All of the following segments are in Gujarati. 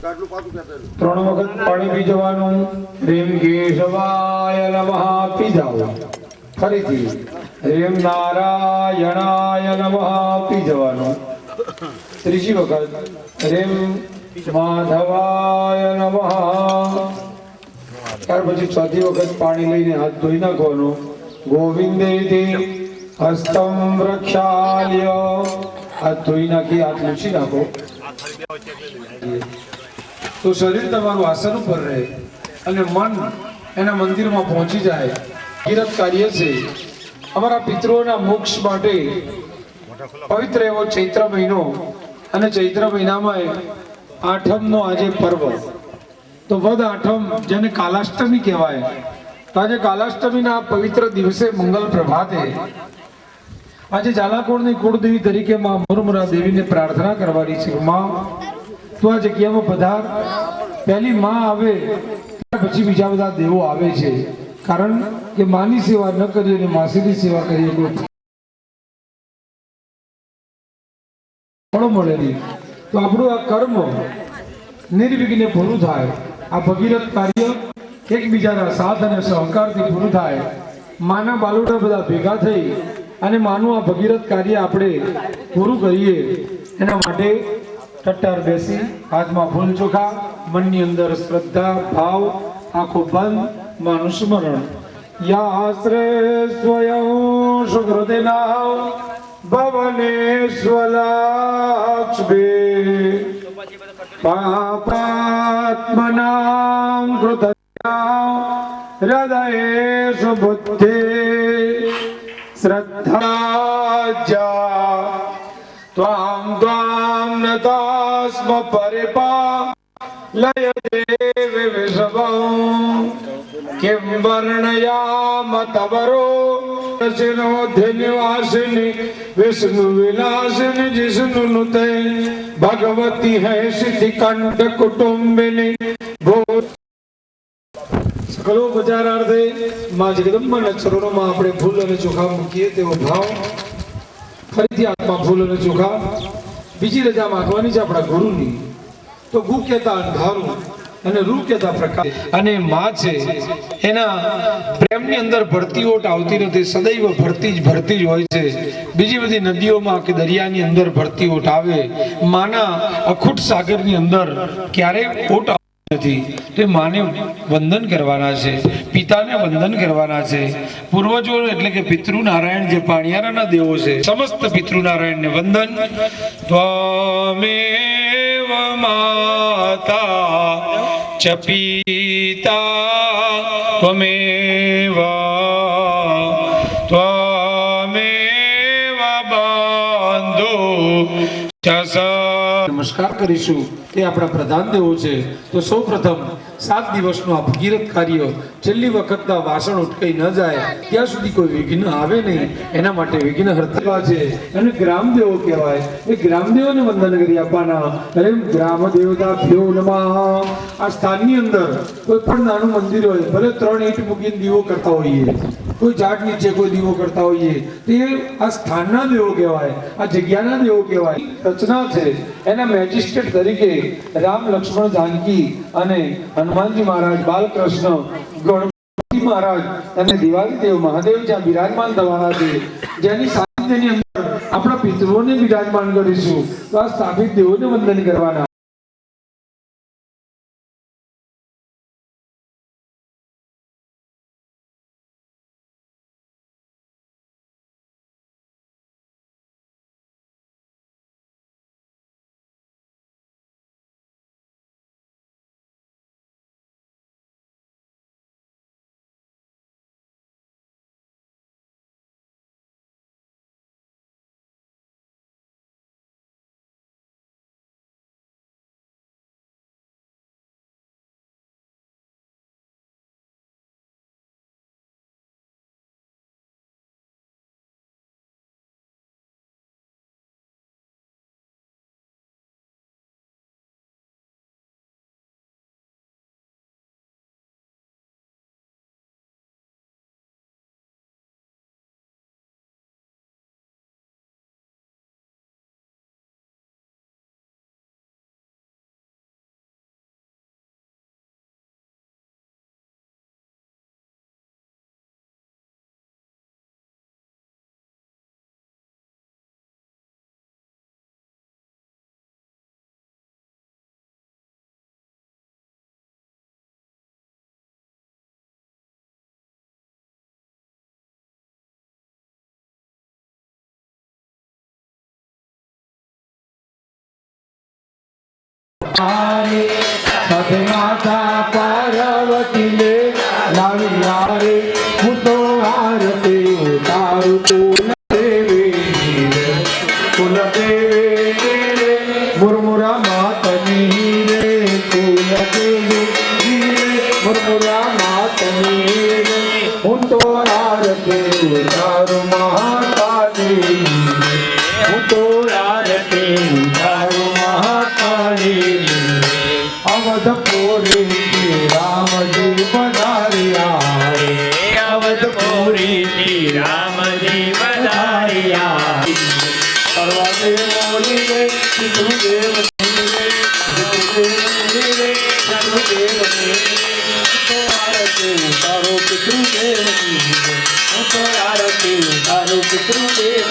ત્રણ વખત પાણી પી જવાનું. રેમ કેશવાય નમઃ પી જાઓ. ફરીથી રેમ નારાયણાય નમઃ પી જવાનું. ત્રીજી વખત રેમ માધવાય નમઃ. ત્યાર પછી ચોથી વખત પાણી લઈને હાથ ધોઈ નાખવાનું. ગોવિંદેતિ હસ્તમ રક્ષાલ્ય. હાથ ધોઈ નાખી હાથ લૂછી નાખો તો શરીર તમારું આસન ઉપર રહે અને મન એના મંદિરમાં પહોંચી જાય. કિરત કાર્ય છે અમારા પિતૃઓના મોક્ષ માટે પવિત્ર એવો ચૈત્ર મહિનો અને ચૈત્ર મહિનામાં આઠમનો આજે પર્વ તો વદ આઠમ જેને કાલાષ્ટમી કહેવાય. તો આજે કાલાષ્ટમીના પવિત્ર દિવસે મંગલ પ્રભાતે આજે ઝાલાકોડની કુળદેવી તરીકે માં મુરમુરા દેવીને પ્રાર્થના કરવાની છે. માં તો આ જગ્યામાં પધાર. પહેલી માં આવે પછી બીજા બધા દેવો આવે છે. કારણ કે માની સેવા ન કરીએ અને માસીની સેવા કરીએ ફળો મળે નહીં. તો આપણું આ કર્મ નિર્વિઘ્ને પૂરું થાય. આ ભગીરથ કાર્ય એકબીજાના સાથ અને સહકારથી પૂરું થાય. માના બાલુડા બધા ભેગા થઈ અને માનું આ ભગીરથ કાર્ય આપણે પૂરું કરીએ. એના માટે ટટ્ટાર બેસી હાથમાં ફૂલ ચોખા, મનની અંદર શ્રદ્ધા ભાવ, આંખો બંધ, માનું સ્મરણ. યાશ્રે સ્વયં સુકૃતિના ભવનેશ્વલાક્ષ્મે પાપાત્મનાં કૃતજ્ઞાં હૃદયેષુ બુદ્ધે શ્રદ્ધાજા ત્વાં ત્વાં નતાસ્મ પરિપા લય દેવ વિષવં કિં વર્ણયામ તવરો નિવાસિની વિષ્ણુ વિલાસિની જિષ્ણુ નુતે ભગવતી હૈ સિદ્ધિ કંઠ કુટુંબિની ભૂત સકલો બજારાર્થે માં જગદંબાના ચરણોમાં આપણે ફૂલ અને ચોખા મૂકીએ તેવો ભાવ. ફરીથી હાથમાં ફૂલ અને ચોખા. બીજી રજા માંગવાની છે આપણા ગુરુની. તો ગુ કહેતા અંધારું અને રૂ કહેતા પ્રકાશ. અને માં છે એના પ્રેમની અંદર ભરતી ઓટ આવતી નથી. સદૈવ ભરતી જ હોય છે. બીજી બધી નદીઓમાં કે દરિયાની અંદર ભરતી ઓટ આવે, માના અખૂટ સાગરની અંદર ક્યારેય ઓટ નથી. તો માને વંદન કરવાના છે, પિતાને વંદન કરવાના છે. પૂર્વજો એટલે કે પિતૃનારાયણ જે પાણિયારાના દેવો છે, સમસ્ત પિતૃનારાયણને વંદન. ત્વમેવ માતા ચ પિતા ત્વમેવ બંધુ ચ. નમસ્કાર કરીશું. તે આપણા પ્રધાન દેવો છે. તો સૌ પ્રથમ 7 દિવસનું આ ભગીરથ કાર્ય છેલ્લી વખતના વાસણ ઉટકાઈ ન જાય ત્યાં સુધી કોઈ વિઘ્ન આવે નહીં એના માટે વિઘ્ન હર્તા છે અને ગ્રામદેવો કહેવાય. એ ગ્રામદેવોને વંદન કરી આપવાના. અરે ગ્રામ દેવતા ભ્યો નમઃ. આ સ્થાનની અંદર કોઈ પણ નાનું મંદિર હોય, ભલે 3 ઈંટ મૂકીને દીવો કરતા હોઈએ, કોઈ ઝાડ નીચે કોઈ દીવો કરતા હોઈએ, તે આ સ્થાનના દેવો કહેવાય, આ જગ્યાના દેવો કહેવાય. રચના છે એના મેજિસ્ટ્રેટ તરીકે રામ, લક્ષ્મણ, જાનકી અને હનુમાનજી મહારાજ, બાલકૃષ્ણ, ગણપતિ મહારાજ અને દિવાળી દેવ મહાદેવ જ્યાં બિરાજમાન થવાના છે, જેની સાનિધ્યની અંદર આપણા પિતૃઓને બિરાજમાન કરીશું. તો આ સ્થાપિત દેવોને વંદન કરવાના. રે સાથે માતા પાર્વતી ને લાવ્યા રે હું તો આરતી ઉતારું કુલ દેવી રે મુરમુરા માતની રે કુલ દેવી મુરમુરા માતની રે હું તો આરતી ઉતારું મહાકાળી હું તો આરતી ઉતારું મહાકાળી અવધપુરી રામજી પધાર્યા રે અવધપુરી રામજી પધાર્યા સર્વદેવ બોલીને વિષ્ણુદેવ તારો પિતૃદેવ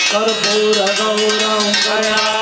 કર્પૂર ગૌરવ કયા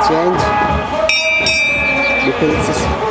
change differences.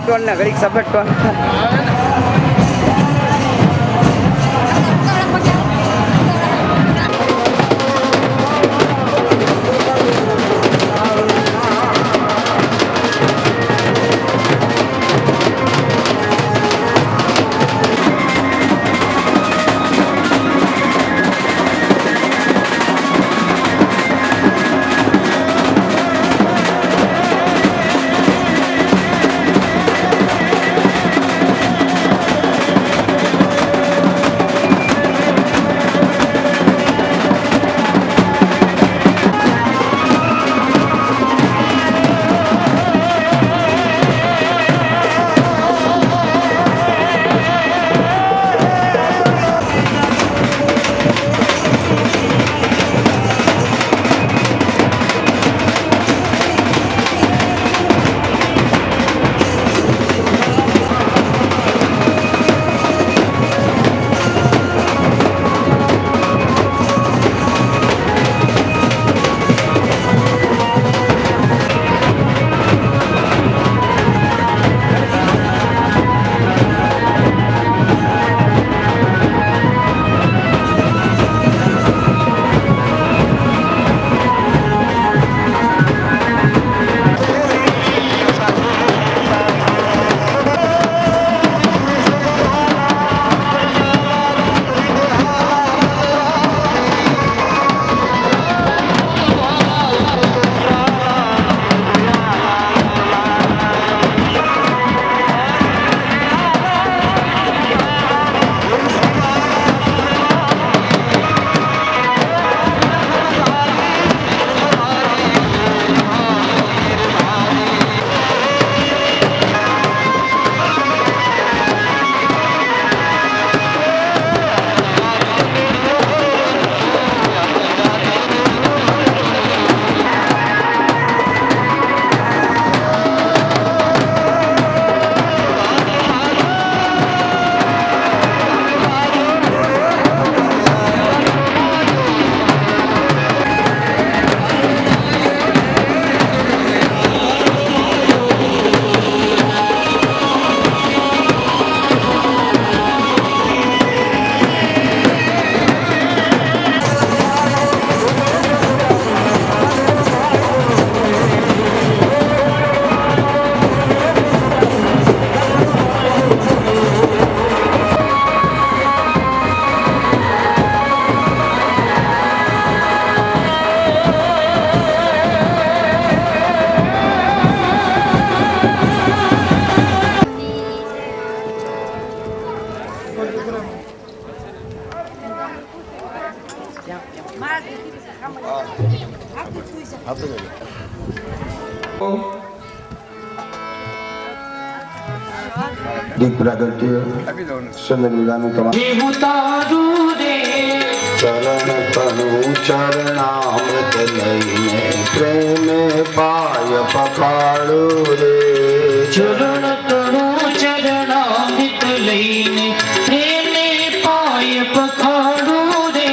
ટોન ને ઘડીક સબટ ટોન દીપ પ્રાગટ્ય ચંદ્રવિદાનું ચરણ તનુ ચરણામૃત લઈને પ્રેમે પાય પખાડું રે ચરણ તણુ ચરણામૃત લઈને પ્રેમે પાય પખાડું રે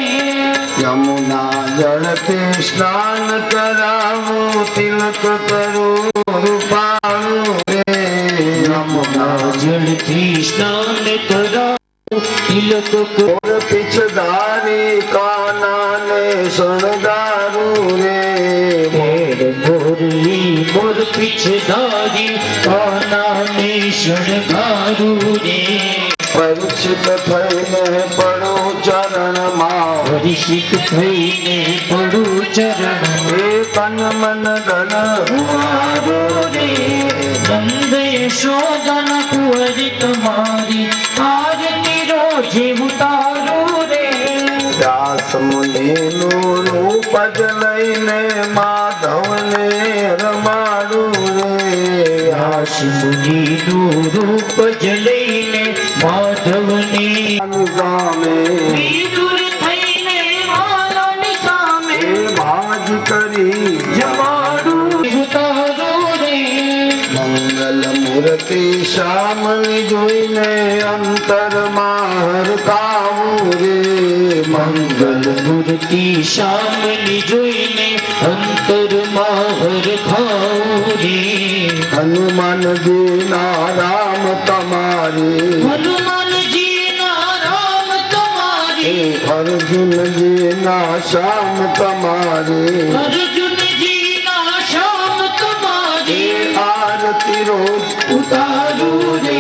યમુના જળથી સ્નાન કરાવું તિલક કરું રૂપાળું રે યમુના જળથી સ્નાન કરાવું તિલક મોર પીછધારી કાનાને શણગારું રે મોરલી મોર પીછધારી કાનાને શણગારું રે પરિચિત થઈને પડું ચરણમાં પરિચિત થઈને પડું ચરણ એ તન મન ધન રે નંદ યશોદના કુંવરી તમારી આરતી રોજે ઉતારું રે દાસ મુનિનું રૂપ જ લઈને માધવને રમાડું રે દાસ મુનિનું રૂપ જ લઈને માધવને સામે વિદુર થઈને માલાની સામે ભાજ કરી જમાડું ઉતારું રે મંગલ મૂર્તિ શ્યામની જોઈને અંતરમાં હરકાવું રે મંગલ મૂર્તિ શ્યામની જોઈને અંતરમાં હરખાવું રે હનુમાનજી નારાયણ तुम्हारे हनुमान जी ना राम तुम्हारे अर्जुन जी ना श्याम तुम्हारे अर्जुन जी ना श्याम तुम्हारे आरती रोज उतारू रे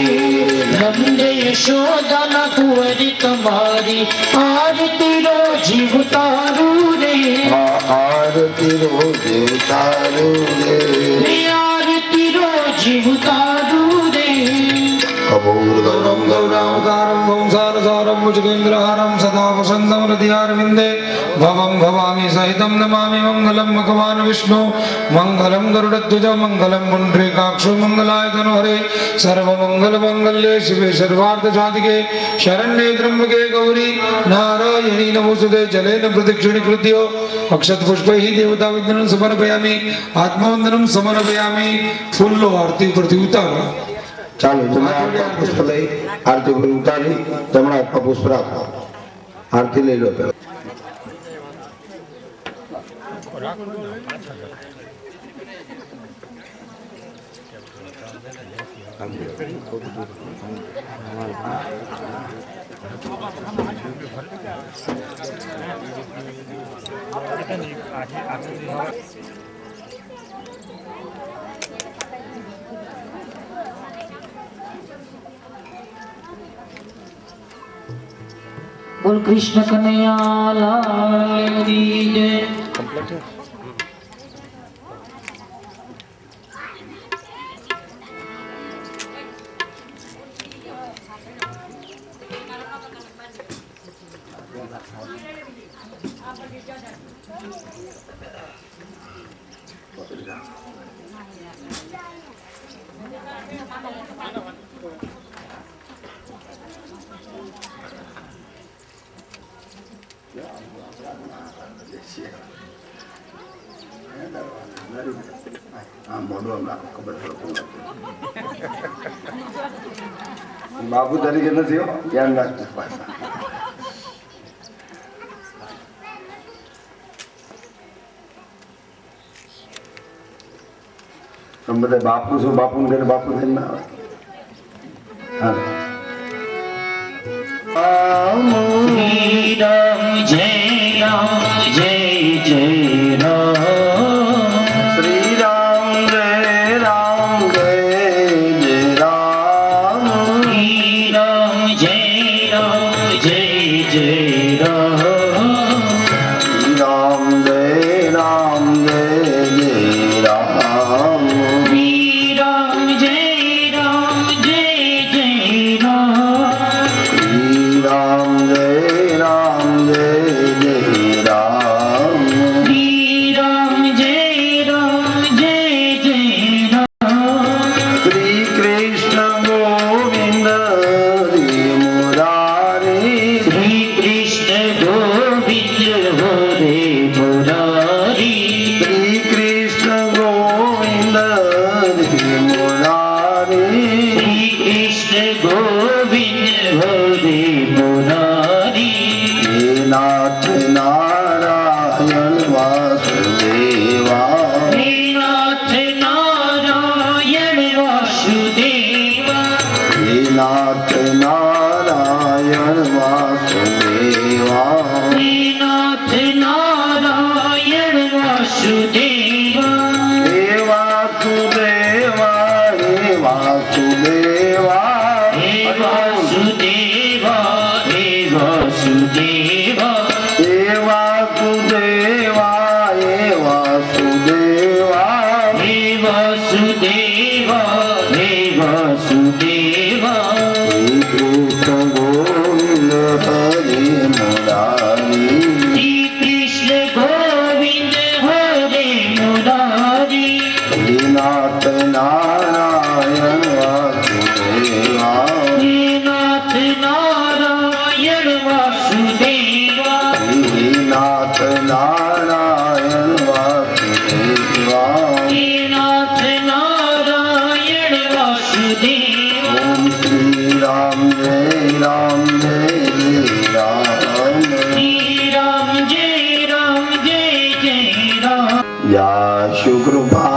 नंदे यशोदा ना कुंवर तुम्हारी आरती रोज उतारू रे आरती रोज उतारू रे आरती रोज उतारू रे कपूर गौरम गौरावतारम संसारसारम भुजगेन्द्रहारं सदा वसन्तं हृदयारविन्दे भवं भवामि सहितं नमामि मङ्गलं भगवान् विष्णु मङ्गलं गरुडध्वज मङ्गलं पुण्डरीकाक्षो मङ्गलाय तनोहरे सर्वमङ्गलमङ्गल्ये शिवे सर्वार्थसाधिके शरण्ये त्र्यम्बके गौरी नारायणी नमोस्तुते जलेन प्रदक्षिणीकृत्य अक्षतपुष्पैः देवतावन्दनं समर्पयामि आत्मवन्दनं समर्पयामि फूलो आरती प्रति उतारो ચાલો જમણા હાથમાં પુષ્પ લઈ આરતી ઉપર ઉતારી જમણા હાથમાં પુષ્પ રાખો આરતી લઈ લો પેલા बोल कृष्ण कन्हैया लाल की जय બાબુ તરીકે નથી હો ધ્યાન રાખજો પાછા તમે બધા બાપુ શું બાપુ ને બાપુ થઈને ના આવે श्री राम जय जय राम श्री राम जय जय राम श्री राम जय जय राम श्री राम जय जय राम श्री राम जय जय राम श्री राम जय जय राम श्री राम जय जय राम श्री कृष्ण गोविंद हरि मुरारी श्री कृष्ण गोविंद हरे मुरारी श्री कृष्ण गोविंद हरि मुरारी श्री कृष्ण गोविंद हरे मुरारी हे नाथ नारायण वासुदेवा हे नाथ नारायण वासुदेवा हे नाथ नारायण वासुदेवा हे नाथ नारायण वासुदेवा हे वासुदेवा हे वासुदेवा हे वासुदेवा हे वासुदेवा हे वासुदेवा हे वासुदेवा हे वासुदेवा हे वासुदेवा श्री कृष्ण गोविंद हरि मुरारी श्री कृष्ण गोविंद हरे मुरारी हे नाथ नारायण वासुदेवा हे नाथ नारायण वासुदेवा हे नाथ नारायण वासुदेवा हे नाथ नारायण वासुदेवा ओम श्री राम जय राम श्री राम जय जय राम या शुक्रभा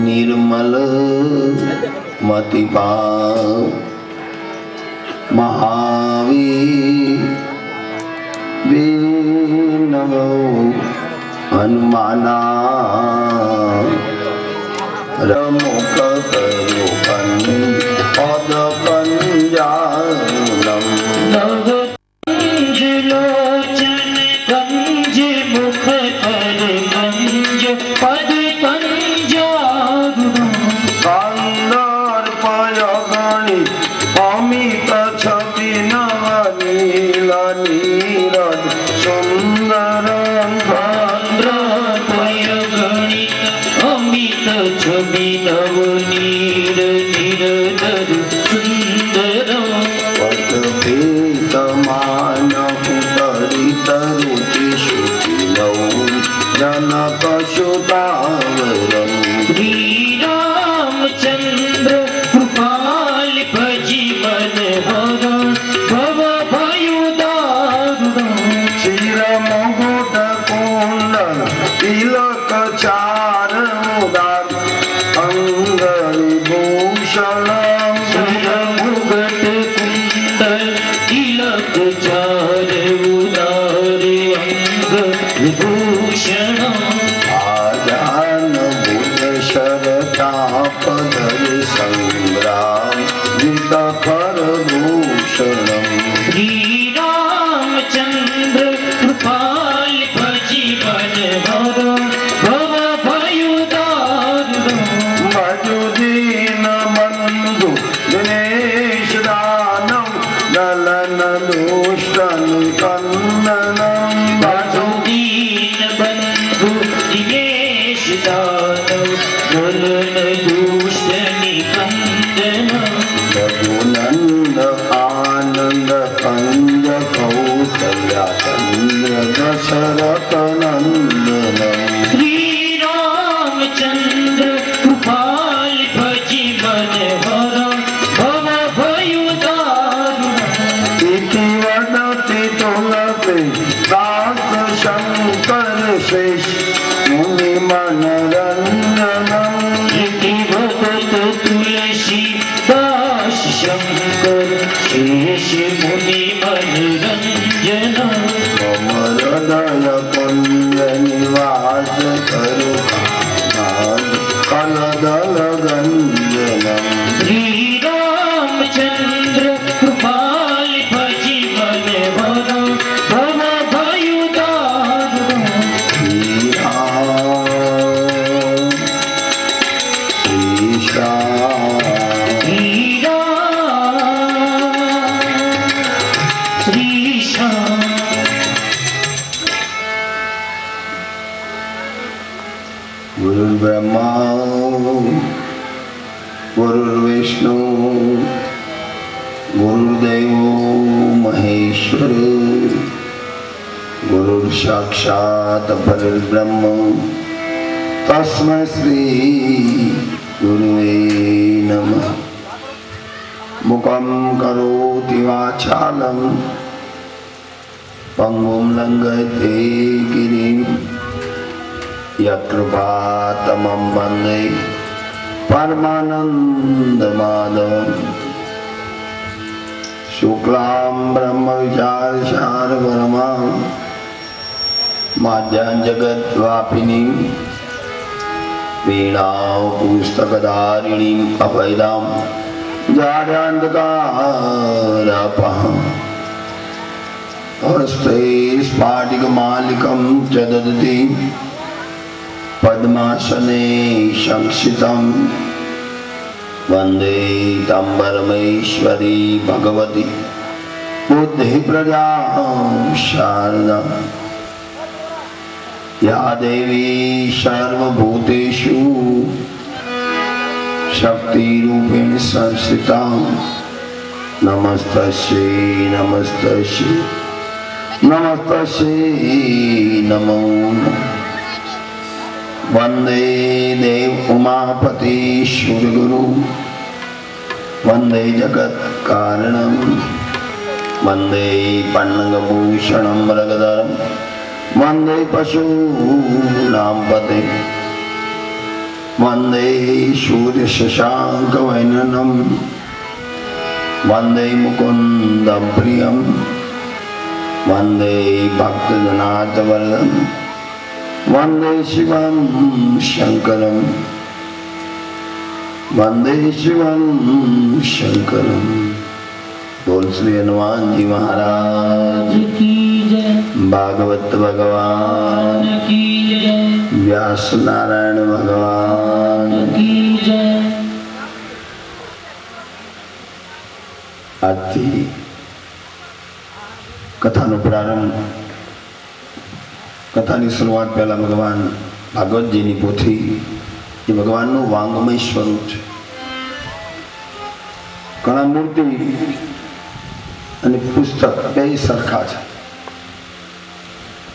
निर्मल मतिपा महावीर विनमो हनुमाना रमुख करो पद पंजानम नव कंज लोचन कंज मुख कर कंज पद पंजारुणम कंदर्प गणि अमित छवि नवनील नीरज सुंदर द्रपय गणित अमित छवि नव नीर निरधर सुंदरम पदपीत मानव तरित रुचि शुचिलौ जनक सुतावरम श्री रामचंद्र कृपाल भजी मन हर भव भयुदारुणम क्षीर मुकुट कुंडल तिलक चार उदार अंगभूषण मुगट कुंडल तिलक चार उदार अंग विभूषण आजान भूत शरतापधर संग्राम जित कर भूषणम श्री रामचंद्र कृपाल भजी मन हर भव भयुदारुणम मधुदीन बंधु दिनेश दानव दलन दुष्टन कंदनम दीन बंधु दिनेश दानव दलन दुष्ट निकंदन रघुनंद आनंद कंद कौसल्या चंद्र दशरथ नंदनम श्री रामचंद्र कृपाल भजी मन हर भव भयुदारुणम इति वदति तुलसी दास शंकर शेष मुनि मनरंजनम इति भगत तुलसी दास शंकर शेष मुनि मनरंजन मम हृदय कुंज निवास करो कलदल गंजनम श्री रामचंद्र कृपाल भजी मन हर भव भयुदारुणम श्री श्याम गुरुर्ब्रह्मा गुरुर्विष्णु गुरुर्देवो महेश्वर गुरुर्साक्षात् परब्रह्म तस्मै श्री गुरुवे नमः मुखं करोति वाचालं पंगुं लंघयते गिरिं यत्कृपातमं वन्दे परमानन्दमाधवम् शुक्लां ब्रह्मविचारसारपरमां माद्यां जगद्व्यापिनीं वीणां पुस्तकधारिणीम् अभयदां जाड्यान्धकारापहम् हस्ते स्फाटिकमालिकं च ददति पद्मासने संस्थितं वन्दे तं परमेश्वरी भगवती बुद्धिप्रदां शारदा या देवी सर्वभूतेषु शक्तिरूपेण संस्थिता नमस्तस्यै नमस्तस्यै नमस्तस्यै नमो नमः वंदे देव उमापति सूर्यगुरु वंदे जगत कारणम वंदे पन्नगभूषणं मरगधरम वंदे पशूनां पते वंदे सूर्य शशांक वैननम वंदे मुकुंदम प्रियम वंदे भक्तजनाथ वरदम वंदे शिवम शंकरम वंदे शिवम शंकरम। बोल श्री हनुमान जी महाराज की जय, भागवत भगवान की जय, व्यास नारायण भगवान की जय। આજથી કથાનો પ્રારંભ, કથાની શરૂઆત પહેલા ભગવાન ભાગવતજીની પોથી એ ભગવાનનું વાંગમય સ્વરૂપ છે. ઘણા મૂર્તિ અને પુસ્તક બે સરખા છે.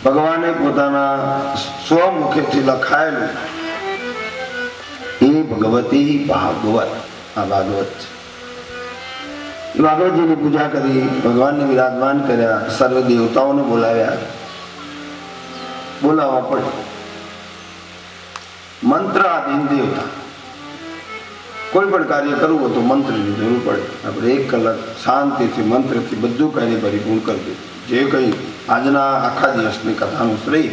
ભગવાને પોતાના સ્વમુખેથી લખાયેલું એ ભગવતી ભાગવત, આ ભાગવત છે. ભાગવતજીની પૂજા કરી, ભગવાનને વિરાજમાન કર્યા, સર્વ દેવતાઓને બોલાવ્યા. બોલાવવા પડે. મંત્ર આધીન દેવતા. કોઈ પણ કાર્ય કરવું હોય તો મંત્રની જરૂર પડે. આપણે 1 કલાક શાંતિથી મંત્રથી બધું કાર્ય પરિપૂર્ણ કરી દીધું. જે કંઈ આજના આખા દિવસની કથાનું શ્રેય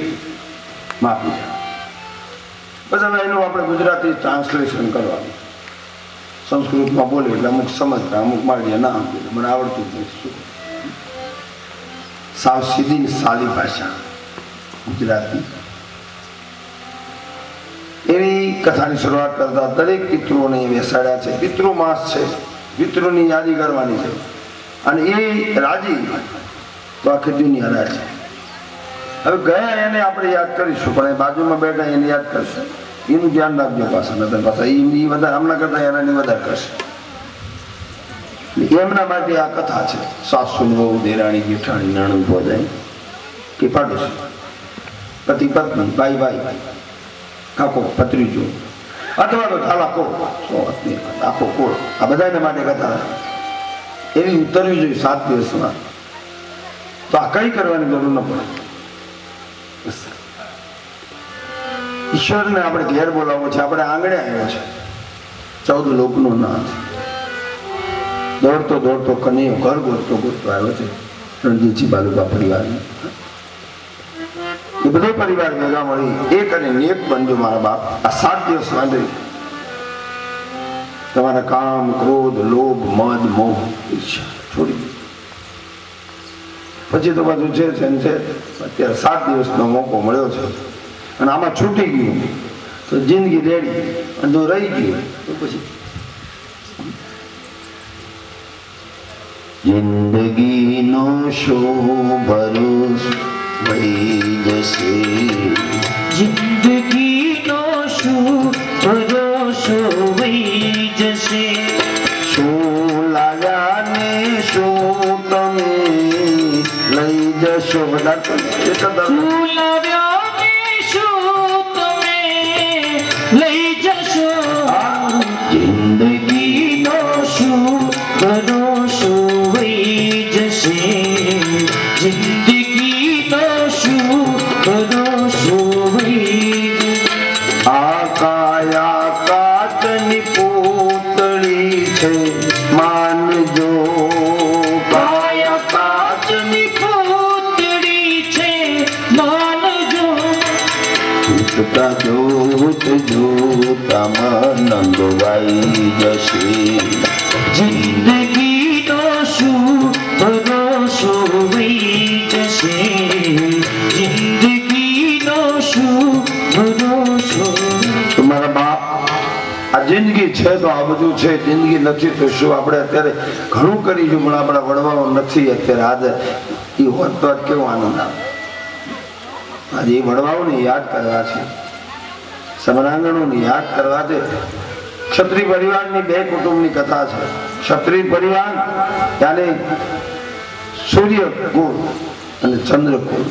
માપી જાય. બસ હવે એનું આપણે ગુજરાતી ટ્રાન્સલેશન કરવાનું. સંસ્કૃતમાં બોલે એટલે અમુક સમજતા, અમુક મારી ના સમજે. મને આવડતું જ નથી. સાવ સીધી સાલી ભાષા ગુજરાતી. એવી કથાની શરૂઆત કરતા દરેક પિતૃઓને બેસાડ્યા છે. પિતૃ માસ છે, પિતૃની યાદી કરવાની છે. અને એ રાજી તો આખી દુનિયા રાજી. હવે ગયા એને આપણે યાદ કરીશું, પણ એ બાજુમાં બેઠા એને યાદ કરશું. એનું ધ્યાન રાખજો પાછા, નતર પાછા એ વધારે હમણાં કરતા એનાની વધારે કરશે. એમના માટે આ કથા છે. સાસુ વહુ, દેરાણી જેઠાણી, નણંદ ભોજાઈ કે પાડોશી, પતિ પત્ની, ભાઈ ભાઈ, કાકો ભત્રીજો, અથવા તો થાલા કોળ, આખો કોળ, આ બધાને માટે કથા એવી ઉતરવી જોઈએ 7 દિવસમાં. તો આ કઈ કરવાની જરૂર ન પડે. ઈશ્વરને આપણે ઘેર બોલાવવો છે, આપણે આંગણે આવ્યો છે. 14 લોકનો નાથ દોડતો દોડતો કનૈયો ઘર ગોતતો ગોતતો આવ્યો છે. રણજીતજી બાલુકા પરિવાર, એ બધો પરિવાર ભેગા મળી એક અને નેક બનજો મારા બાપ. આ 7 દિવસ માટે તમારા કામ, ક્રોધ, લોભ, મદ, મોહ, ઈર્ષ્યા છોડી દો. પછી તો બધું છે અત્યારે 7 દિવસનો મોકો મળ્યો છે. અને આમાં છૂટી ગયું તો જિંદગી રેડી, અને જો રહી ગયું તો પછી જિંદગીનો શો ભરોસો વહી જશે. જિંદગીનો શું ભરોસો વહી જશે. શું લાવ્યા ને શું તમે લઈ જશો. બધા ફૂલાવ્યા ને શું તમે લઈ જશો. જિંદગીનો શું ભરોસો વહી જશે. જિંદગીનો શું ભરોસો વહી જશે. આ કાયા કાચની પૂતળી છે માનજો. કાયા કાચની પૂતળી છે માનજો. જોતા જોત જોતામાં નંદવાઈ જશે. જિંદગીનો શું ભરોસો વહી જશે. જિંદગીનો શું ભરોસો. તમારા બાપ આ જિંદગી છે તો આ બધું છે, જિંદગી નથી તો શું. આપણે અત્યારે ઘણું કરીશું પણ આપણા વડવાઓ નથી અત્યારે. આજે એ હોત તો કેવો આનંદ આવે. આજે એ વડવાઓને યાદ કરવા છે, સમરાંગણોને યાદ કરવા છે. ક્ષત્રિય પરિવારની 2 કુટુંબની કથા છે. ક્ષત્રિય પરિવાર ત્યારે સૂર્ય કુળ અને ચંદ્ર કુળ.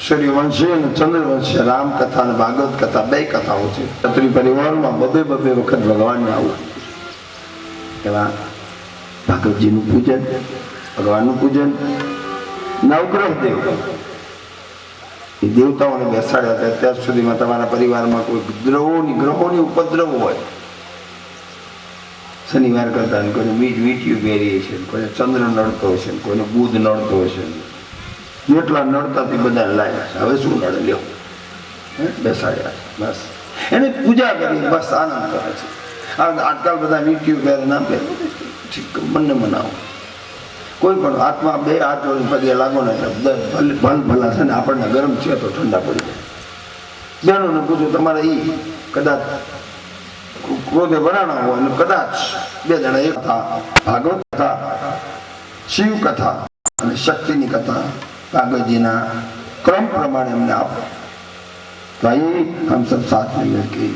સૂર્યવંશી અને ચંદ્રવંશી રામ કથા અને ભાગવત કથા 2 કથાઓ છે. ક્ષત્રિય પરિવારમાં બબે વખત ભગવાનને આવું. એવા ભાગવતજીનું પૂજન, ભગવાનનું પૂજન, નવગ્રહ દેવ એ દેવતાઓને બેસાડ્યા હતા. અત્યાર સુધીમાં તમારા પરિવારમાં કોઈ ગ્રહોની ઉપદ્રવ હોય, શનિવાર કરતા ને કોઈને વીંટ્યું પહેરીએ છે, કોઈને ચંદ્ર નડતો હશે, કોઈને બુધ નડતો હશે, જેટલા નડતાથી બધા લાગ્યા છે. હવે શું નડે લ્યો, બેસાડ્યા છે, બસ એની પૂજા કરી, બસ આનંદ કરે છે. આજકાલ બધા વીંટ્યું પહેરે ના પહેરે, ઠીક બંને મનાવો. કોઈ પણ હાથમાં બે હાથ જોડીને પગે લાગો ને એટલે ભલ ભલા છે ને આપણને ગરમ છે તો ઠંડા પડી જાય. બહેનોને પૂછું, તમારે એ કદાચ ક્રોધે બનાવવા હોય અને કદાચ બે જણા એક કથા, ભાગવત કથા, શિવ કથા અને શક્તિની કથા કાગળજીના क्रम प्रमाणे हमने आपो तो आइए हम सब साथ मिलकर के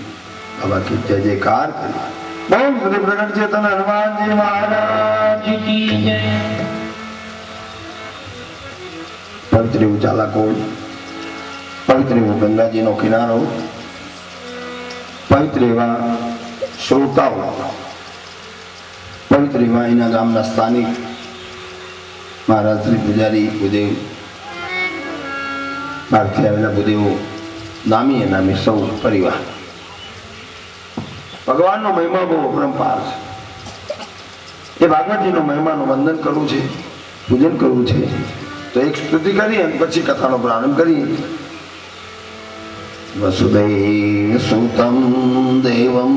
बाबा की जय जयकार करें। बोल श्री प्रकट चेतन हनुमान जी महाराज की जय। पवित्र उजाला कोट, पवित्र गंगा जी नो किनारो, पवित्र श्रोताओ, पवित्र एना गामना स्थानिक महाराज श्री पुजारी भूदेव, भारतीय आवेला भूदेव नामी ए नामी सौ परिवार। भगवान नो महिमा बहु अपरंपार है। ये भागवत जी नो महिमा नो वंदन करવું છે, પૂજન કરવું છે તો એક સ્તુતિ કરી અને પછી કથાનો પ્રારંભ કરીએ। वसुदेव सुतं देवं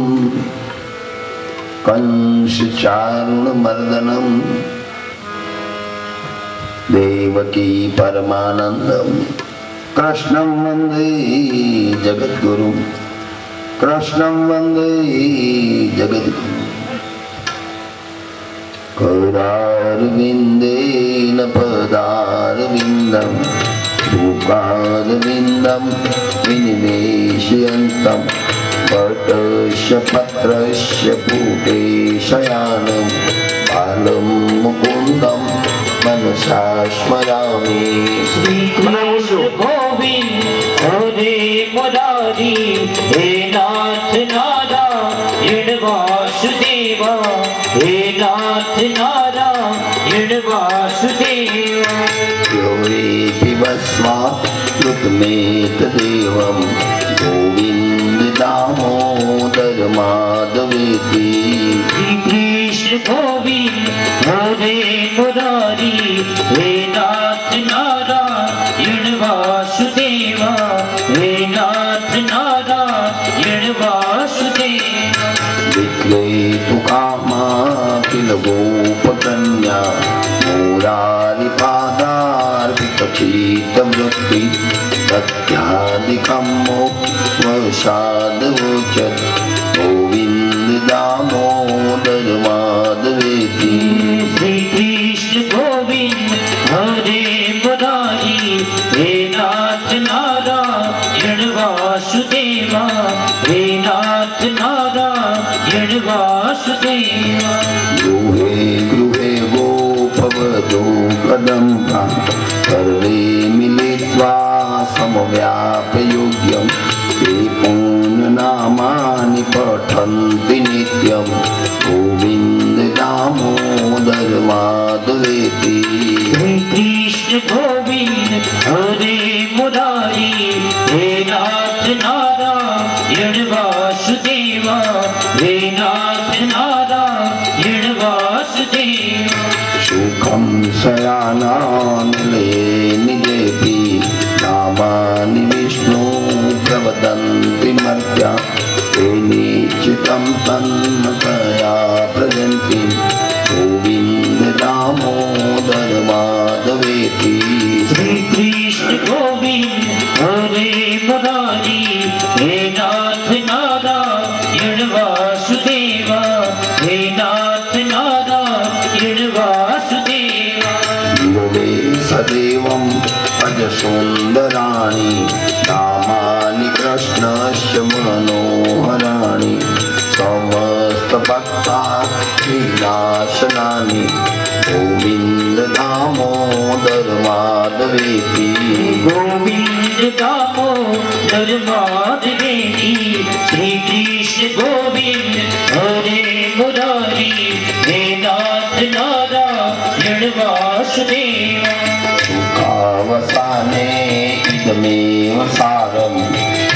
कंस चारुण मर्दनं देवकी परमानंदं कृष्णं वंदे जगद्गुरुं, कृष्णं वंदे जगद्गुरुं। करारविन्देन पदारविन्दं मुखारविन्दं विनिवेशयन्तं वटस्य पत्रस्य पुटे शयानं बालं मुकुन्दं मनसा स्मरामि। श्री कृष्ण गोविंद हरे मुरारी, हे नाथ नारायण वासुदेवा, हे नाथ नारायण वासुदेवा। योरेति वस्मात्कृतमेतदेवं गोविन्द दामोदर माधवेति। श्री कृष्ण गोविंद हरे मुरारी, हे नाथ नारायण वासुदेवा, हे नाथ नारायण वासुदेवा। विक्रेतु कामा किल गोपकन्या मुरारिपादार्पितचीतवृत्ति तथ्यादिकं मोक्षवशादवोचत् गोविन्द दामोदर माधवेति। श्री कृष्ण गोविंद हरे मुरारी, हे नाथ नारायण वासुदेवा, हे नाथ नारायण वासुदेवा। गृहे गृहे गोपवधू कदम्बा सर्वे मिलित्वा समव्यापयोग्यं ते पुण्यनामानि पठन्ति नित्यं गोविन्द दामोदर माधवेति। श्री कृष्ण गोविंद हरे मुरारी, हे नाथ नारायण वासुदेवा, हे नाथ नारायण वासुदेवा। सुखं शयानानिले निजेति नामानि विष्णु प्रवदन्ति मर्त्या ते निश्चितं तन्मतया प्रजन्ति गोविन्द दामोदर माधवेति। श्री कृष्ण गोविंद हरे मुरारी, हे नाथ नारायण वासुदेवा, हे नाथ नारायण वासुदेवा। योगे सदेवं अज सुन्दराणि नामानि कृष्णस्य मनोहराणि समस्तभक्ता विनाशनानि गोविन्द दामोदर माधवेति। गोविंद दामोदर माधवेति। श्री कृष्ण गोविंद हरे मुरारी, हे नाथ नारायण वासुदेवा। सुखावसाने इद इदमेव सारं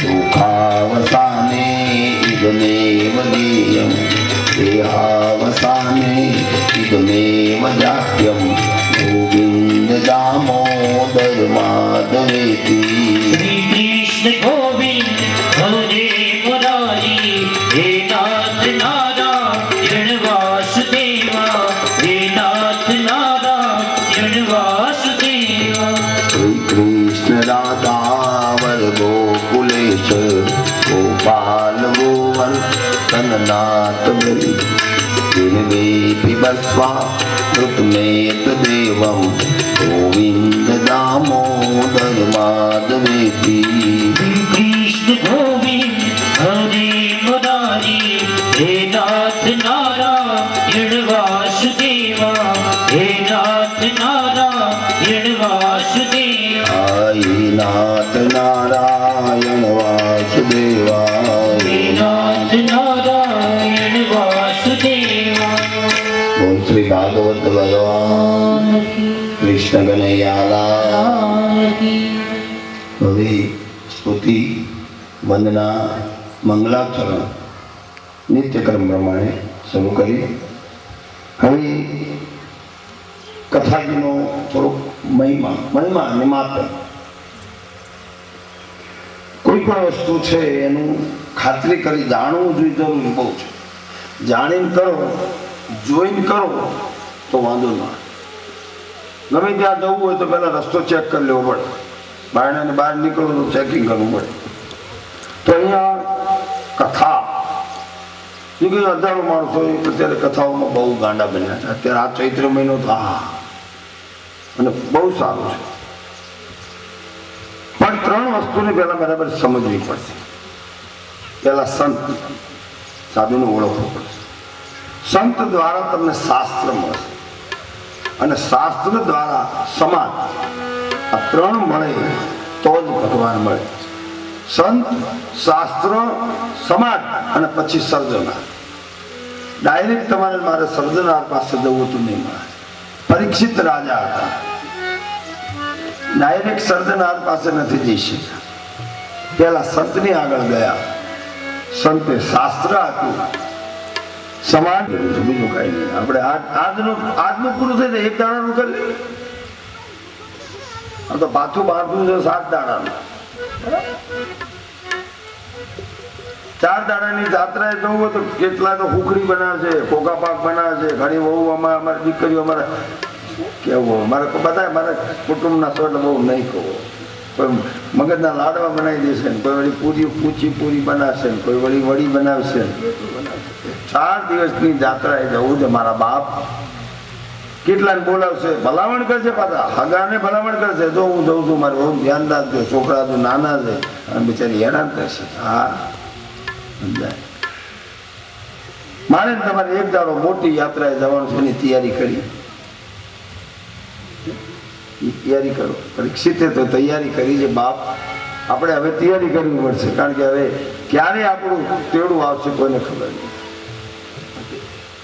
दुःखावसाने इदमेव देयं देहावसाने इदमेव जात्यं गोविन्द दामोदर माधवेति। श्री कृष्ण गोविंद हरे मुरारी हे नाथ नारायण वासुदेवा हे नाथ नारायण वासुदेवा। श्री कृष्ण राधा गोकुलेश गोपाल गोवर्धन नाथ देवे पिबस्वा कृतमेत देवं गोविन्द दामोदर माधवेति। कृष्ण गोविंद हरे मुरारी हे नाथ नारायण वासुदेवा हे नाथ नारायण वासुदेवा। आई नाथ नारायण वासुदेवा हे नाथ नारायण वासुदेवा। बोल श्री भागवत भगवान कृष्ण कन्हैयालाल। હવે સ્તુતિ વંદના મંગલાચરણ નિત્યક્રમ પ્રમાણે શરૂ કરી હવે કથાજીનો થોડોક મહિમા અને માત્ર કોઈ પણ વસ્તુ છે એનું ખાતરી કરી જાણવું જોઈએ, જરૂરી બહુ છે. જાણીને કરો, જોઈને કરો તો વાંધો ના. ગમે ત્યાં જવું હોય તો પહેલા રસ્તો ચેક કરી લેવો પડે. બારણાને બહાર નીકળો તો ચેકિંગ કરવું પડે. તો અહીંયા કથા એ કઈ હજારો માણસો અત્યારે કથાઓમાં બહુ ગાંડા બન્યા છે. અત્યારે આ ચૈત્ર મહિનો તો અને બહુ સારું છે. પણ ત્રણ વસ્તુને પહેલા બરાબર સમજવી પડશે. પહેલા સંત સાધુને ઓળખવું પડશે. સંત દ્વારા તમને શાસ્ત્ર મળશે અને શાસ્ત્ર દ્વારા સમાજ. આ ત્રણ મળે તો જ ભગવાન મળે. સંત, શાસ્ત્ર, સમાજ અને પછી સર્જનાર. ડાયરેક્ટ તમારે મારે સર્જનાર પાસે જવું હતું નહીં મળે. પરીક્ષિત રાજા હતા, ડાયરેક્ટ સર્જનાર પાસે નથી જઈ શક્યા. પેલા સંતની આગળ ગયા. સંતે શાસ્ત્ર આપ્યું, સમાજ બીજું કઈ નહીં. આપણે આજનું પૂરું થઈ જાય, એક દાડાનું કરી લે. આ તો પાછું બાંધવું છે 7 દાડાનું. 4 દાડાની જાત્રાએ જવું હોય તો કેટલા તો હુખડી બનાવશે, કોકા પાક બનાવશે. ઘણી બહુ અમારી દીકરીઓ અમારે કેવું મારે બધા મારા કુટુંબના સો એટલે બહુ નહીં કહો. કોઈ મગજના લાડવા બનાવી દેશે ને, કોઈ વળી પૂછી પૂરી બનાવશે ને, કોઈ વળી વડી બનાવશે. 4 દિવસની જાત્રાએ જવું છે. મારા બાપ કેટલાને બોલાવશે, ભલામણ કરશે, પાછા હગાને ભલામણ કરશે. જો હું જઉં છું, મારે બહુ ધ્યાન રાખજો, છોકરા તો નાના છે અને બિચારી હેરાન કરશે. હા સમજાય. મારે તમારે એક દાડો મોટી યાત્રાએ જવાનું છે, એની તૈયારી કરી. તૈયારી કરો. પરીક્ષિતે તો તૈયારી કરી છે બાપ. આપણે હવે તૈયારી કરવી પડશે, કારણ કે હવે ક્યારે આપણું તેડું આવશે કોઈને ખબર નહીં.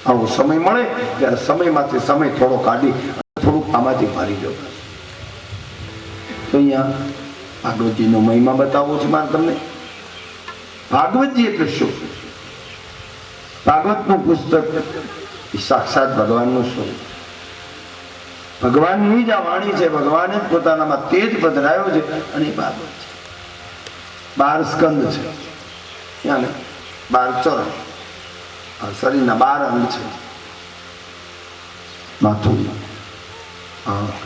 આવો સમય મળે ત્યારે સમયમાંથી સમય થોડો કાઢી થોડુંક આમાંથી મારી દો. તો અહીંયા ભાગવતજીનો મહિમા બતાવવો છે મારે તમને. ભાગવતજી એટલે શું? ભાગવતનું પુસ્તક સાક્ષાત ભગવાનનું સ્વરૂપ. ભગવાનની જ આ વાણી છે. ભગવાને જ પોતાનામાં તેજ પધરાયો છે અને એ ભાગવત છે. 12 સ્કંદ છે, 12 ચરણ. શરીરના 12 અંગ છે. માથું, આંખ,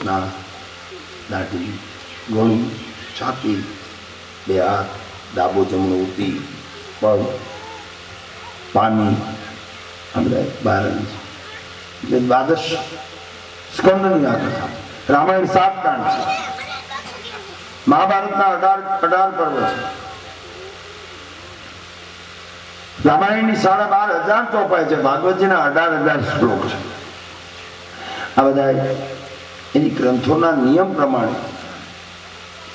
નાક, દાઢી, ગળું, છાતી, 2 હાથ, ડાબો જમણો ઉતી, પગ, પાની. આ બધા 12 અંગ છે. 12 સ્કંદની આ કથા. રામાયણ 7 કાંડ છે. મહાભારતના 18 પર્વ છે. રામાયણની 12,500 ચોપાઈ છે. ભાગવતજીના 18,000 શ્લોક છે. આ બધા એની ગ્રંથોના નિયમ પ્રમાણે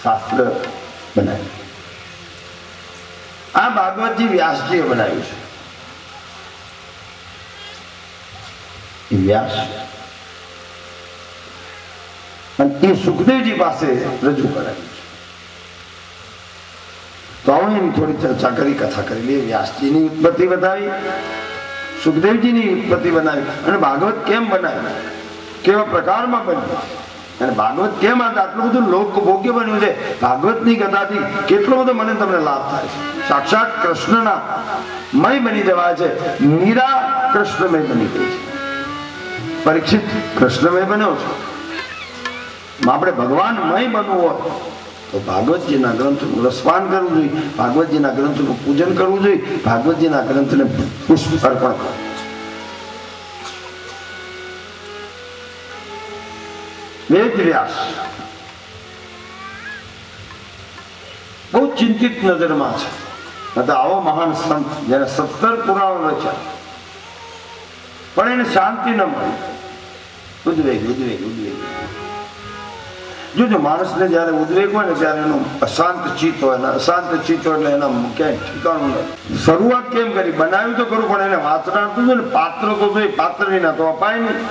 શાસ્ત્ર બનાવ્યું. આ ભાગવતજી વ્યાસજીએ બનાવ્યું છે. એ વ્યાસ અને એ સુખદેવજી પાસે રજૂ કરાયું છે. તો હવે એની થોડી ચર્ચા કરી, કથા કરી લઈએ. વ્યાસજીની ઉત્પત્તિ બતાવી, સુખદેવજીની ઉત્પત્તિ બનાવી, અને ભાગવત કેમ બનાવી, કેવા પ્રકારમાં બન્યું, અને ભાગવત કેમ આટલું બધું લોકભોગ્ય બન્યું છે. ભાગવતની કથાથી કેટલો બધો મને તમને લાભ થાય છે. સાક્ષાત કૃષ્ણના મય બની જવા છે. મીરા કૃષ્ણમય બની ગઈ છે, પરીક્ષિત કૃષ્ણમય બન્યો છે. આપણે ભગવાનમય બનવું હોય તો ભાગવતજીના ગ્રંથનું રસપાન કરવું જોઈએ, ભાગવતજીના ગ્રંથનું પૂજન કરવું જોઈએ, ભાગવતજીના ગ્રંથને પુષ્પ અર્પણ કરવું. વેદ વ્યાસ બહુ ચિંતિત નજરમાં છે. આવો મહાન સંત જેને 17 પુરાણો રચ્યા, પણ એને શાંતિ ન મળી. ઉદ્વેગ ઉદ્વેગ ઉદ્વેગ. જો માણસને જયારે ઉદ્વેગ હોય ને ત્યારે એનું અશાંત ચિત્ત હોય ને, અશાંત ચિત્ત હોય એટલે એના ક્યાંય ઠીકાણું નથી. શરૂઆત કેમ કરી, બનાવ્યું તો કરું, પણ એને વાંચનાર તો ને પાત્ર તો જોઈએ, પાત્ર વિના તો અપાય નહીં.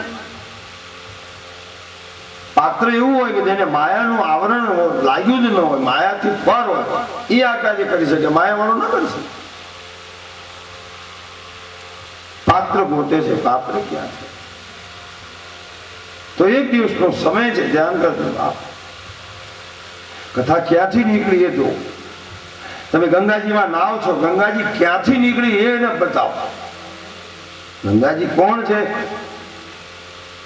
પાત્ર એવું હોય કે જેને માયાનું આવરણ લાગ્યું જ ન હોય, માયાથી પર હોય, એ આ કાર્ય કરી શકે, માયાવાળો ના કરી શકે. પાત્ર પોતે છે, પાત્ર ક્યાં છે? તો એક દિવસનો સમય છે, ધ્યાન કરજો. કથા ક્યાંથી નીકળી એ જો. તમે ગંગાજીમાં નાવ છો, ગંગાજી ક્યાંથી નીકળી એને બતાવો. ગંગાજી કોણ છે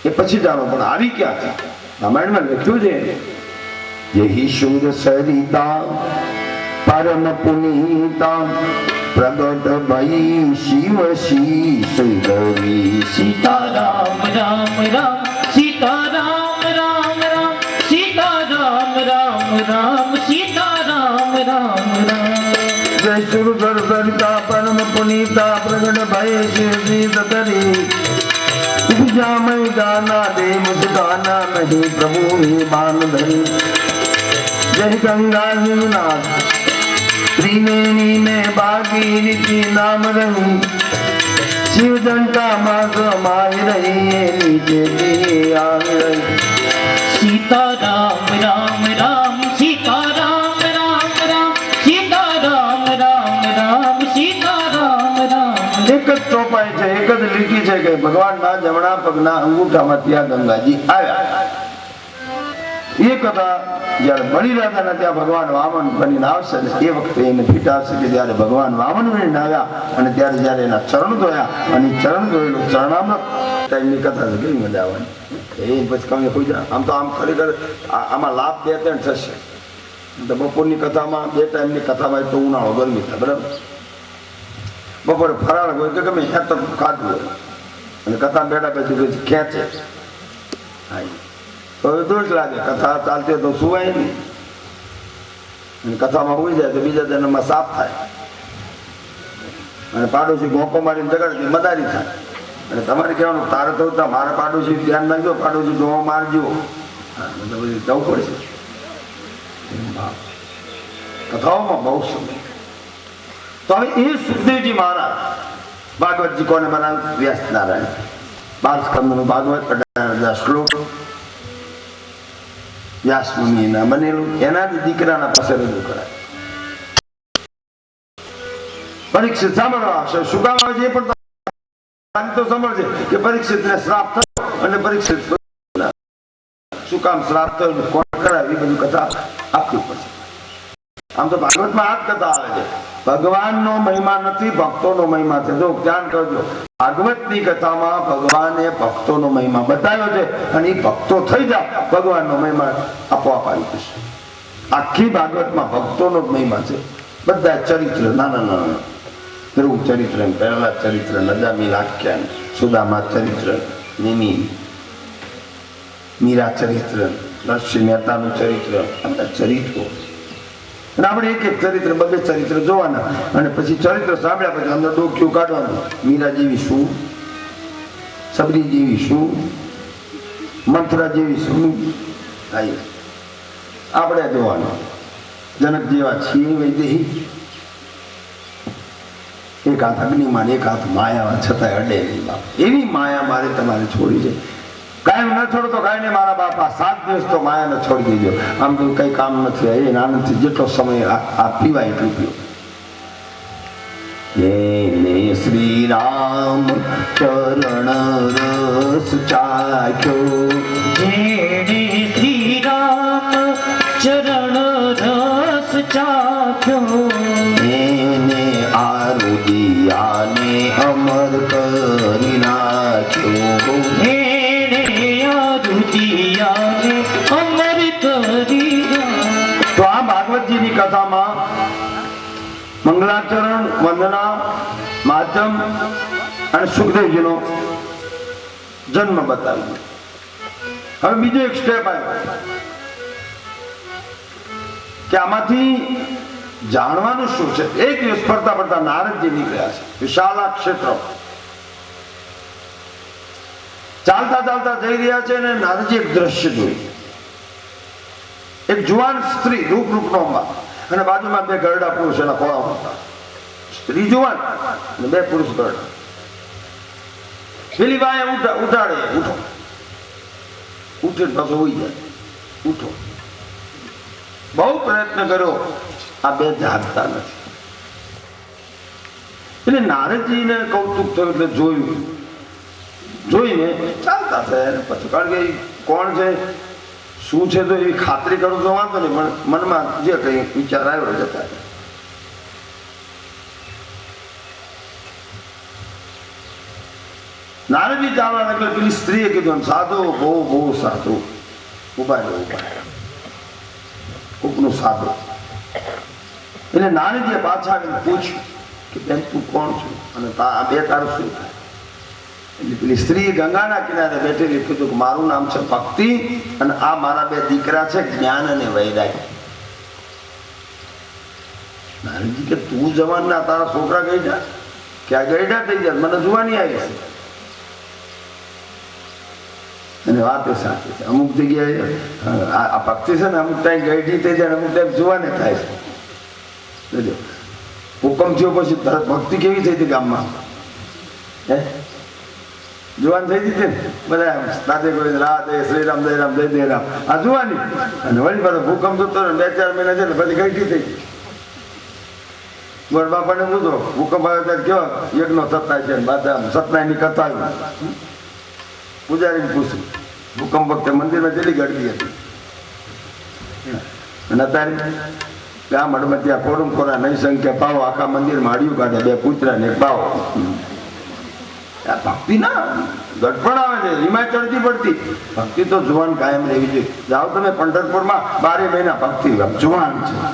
એ પછી જાણો, પણ આવી ક્યાંથી? રામાયણમાં લખ્યું છે, યહી શુદ્ધ સરિતા પરમ પુનીતા પ્રગટ ભઈ શિવ શીશ ગવી. સીતારામ રામ રામ સીતારામ રામ રામ સીતારામ રામ રામ સીતારામ રામ રામ. જય શુદ્ધ સરિતા પરમ પુનીતા પ્રગટ ભઈ શિવ શીશ ગવી. मैं गाना दे मुझे गाना नहीं प्रभु ही मान धरी. जय गंगा हिमनाथ त्रिवेणी में भागीरथी नाम रही. शिव जंटा माग माय रही नीचे आग रही. सीताराम राम राम सीताराम राम राम सीताराम राम राम सीताराम राम. एक જ ચોપાઈ છે, એક જ લીટી છે કે ભગવાનના જમણા પગના અંગૂઠામાં ત્યાં ગંગાજી આવ્યા. એ કથા જયારે બળી રાજાના ત્યાં ભગવાન વામન બનીને આવશે ને એ વખતે એને ફીટાશે કે જ્યારે ભગવાન વામન બનીને આવ્યા અને ત્યારે જયારે એના ચરણ ધોયા અને ચરણ ધોયેલું ચરણામૃત ટાઈમની કથા છે. કેવી મજા આવવાની એ પછી કમે કોઈ જાય. આમ તો આમ ખરેખર આમાં લાભ 2-3 થશે. બપોરની કથામાં 2 ટાઈમની કથામાં તો ઉનાળો ગરમી થાય, બરાબર. બપોરે ફરાળ હોય કે ગમે ત્યાં તો ખાધું હોય અને કથા બેઠા પછી ખેંચે, તો દોષ લાગે. કથા ચાલતી તો સુવાય નહીં, અને કથામાં ઉઈ જાય તો બીજા જન્મમાં સાફ થાય, અને પાડોશી ગોંકો મારીને જગાડતી મદારી થાય. અને તમારે કહેવાનું તારે તો મારા પાડોશી ધ્યાન રાખજો, પાડોશી ગો મારજો, પછી જવું પડશે. કથાઓમાં બહુ સમય. તો હવે એ સુખદેવજી મહારાજ ભાગવતજી કોને બનાવ્યું? વ્યાસ નારાયણ. 12 સ્કંદનું ભાગવત, 18,000 શ્લોક વ્યાસ મુનિના બનેલું. એના દીકરાના પાસે રજૂ કરાય. પરીક્ષિત સાંભળવા આવશે. શું કામ આવે છે એ પણ તો સમજે કે પરીક્ષિતને શ્રાપ થયો અને પરીક્ષિત શું કામ શ્રાપ થયો, કોણ કરાવી, બધું કથા આપવી પડશે. આમ તો ભાગવતમાં આ જ કથા આવે છે. ભગવાનનો મહિમા નથી, ભક્તોનો મહિમા છે. જો ધ્યાન કરજો, ભાગવતની કથામાં ભગવાને ભક્તોનો મહિમા બતાવ્યો છે, અને એ ભક્તો થઈ જાય ભગવાનનો મહિમા આપોઆપ આવી જશે. આખી ભાગવતમાં ભક્તોનો જ મહિમા છે. બધા ચરિત્ર નાના નાના, ધ્રુવ ચરિત્ર, પહેલા ચરિત્ર, નદામી આખ્યાન, સુદામા ચરિત્ર, નિમિ, મીરા ચરિત્ર, નરસિંહ મહેતાનું ચરિત્ર, આ બધા ચરિત્રો. અને આપણે એક એક ચરિત્ર, 2 ચરિત્ર જોવાના, અને પછી ચરિત્ર સાંભળ્યા પછી અંદર ડોક્યું કાઢવાનું. મીરા જેવી શું, સબરી જેવી શું, મંથરા જેવી શું, આપણે જોવાનું. જનક જેવા છીએ વૈદેહી, એક હાથ અગ્નિમાન, એક હાથ માયા, છતાંય અડે નહીં. બાપ એવી માયા મારે તમારે છોડી છે. કાયમ ન છોડો તો કાંઈ નહીં મારા બાપા, 7 દિવસ તો માયાને છોડી દેજો. આમ તો કઈ કામ નથી, એ આનંદથી જેટલો સમય આ પીવાય એટલું પીવો. એને શ્રી રામ ચરણ રસ ચાખ્યો, જેણે શ્રી રામ ચરણ રસ ચાખ્યો, એને આરુદિયાને અમર કરી નાખ્યો. એણે આ દુધિયાને અમર કરી નાખ્યો. તો આ ભાગવતજીની કથામાં મંગલાચરણ, વંદના, માતમ અને સુખદેવજીનો જન્મ બતાવ્યો. હવે બીજો એક સ્ટેપ આવ્યો કે આમાંથી જાણવાનું શું છે. એક દિવસ ફરતા ફરતા નારદજી નીકળ્યા છે વિશાલા ક્ષેત્ર, ચાલતા ચાલતા જઈ રહ્યા છે અને નારદજી એક દ્રશ્ય જોયું. એક જુવાન સ્ત્રી રૂપનો અંબા અને બાજુમાં 2 ગરડા પુરુષ એના ખોળામાં હતા. સ્ત્રી જુવાન અને 2 પુરુષ ગરડા. પેલી બાએ ઉઠાડે, ઉઠો, ઉઠે પાછો હોઈ જાય, ઉઠો. બહુ પ્રયત્ન કર્યો, આ 2 જાગતા નથી. એટલે નારદજીને કૌતુક થયું, એટલે જોઈને ચાલતા થયા. પછી કારણ કે કોણ છે શું છે તો એવી ખાતરી કરું તો વાંધો નહીં, પણ મનમાં જે કઈ વિચાર આવ્યો જતા. નારદજી ચાલવા એટલે પેલી સ્ત્રીએ કીધું, સાધુ બહુ સાધુ, ઉભા કોકનું સાધુ. એટલે નારદજીએ પાછા આવીને પૂછ્યું કે બેન તું કોણ છું અને આ 2 તારું શું થાય? એટલે પેલી સ્ત્રી ગંગાના કિનારે બેઠેલી કીધું કે મારું નામ છે ભક્તિ અને આ મારા 2 દીકરા છે જ્ઞાન અને વૈરાગ્ય. નારદજી કે તું જવાન ના તારા છોકરા ગઈઢા કે આ ગઈઢા થઈ જાય, મને જોવાની આવી છે. અને વાત એ સાચી છે. અમુક જગ્યાએ આ ભક્તિ છે ને અમુક ટાઈમ ગઈઢી થઈ જાય, અમુક ટાઈમ જોવાને થાય છે. હુકમ થયો પછી તરત ભક્તિ કેવી થઈ હતી ગામમાં? હે જુવાન થઈ જતી ને બધા રાધે ગોવિંદ, રાધે શ્રીરામ, જય રામ, જય જય રામ, આ જુવાની. અને વળી પાછો ભૂકંપ થતો 2-4 મહિના છે ને પછી ગઈઢી થઈ ગઈ. ગોળ બાપાને પૂછો ભૂકંપ આવ્યો ત્યારે કેવા યજ્ઞ થતા છે, બાધા સત્યનારાયણની કથા આવી. પૂજારીને પૂછ્યું ભૂકંપ વખતે મંદિરમાં કેટલી ગળદી હતી? અને અત્યારે ગામ હડમાં ત્યાં કોરમ કોરા નહીં સંખ્યા પાવો, આખા મંદિર માળિયું કાઢે, 2 કૂતરા ને 1 પાવો. ભક્તિ ના ગડપણ આવે છે, રીમાં ચડતી પડતી. ભક્તિ તો જુવાન કાયમ રહેવી જોઈએ. જાઓ તમે પંઢરપુરમાં 12 મહિના ભક્તિ જુવાન છે.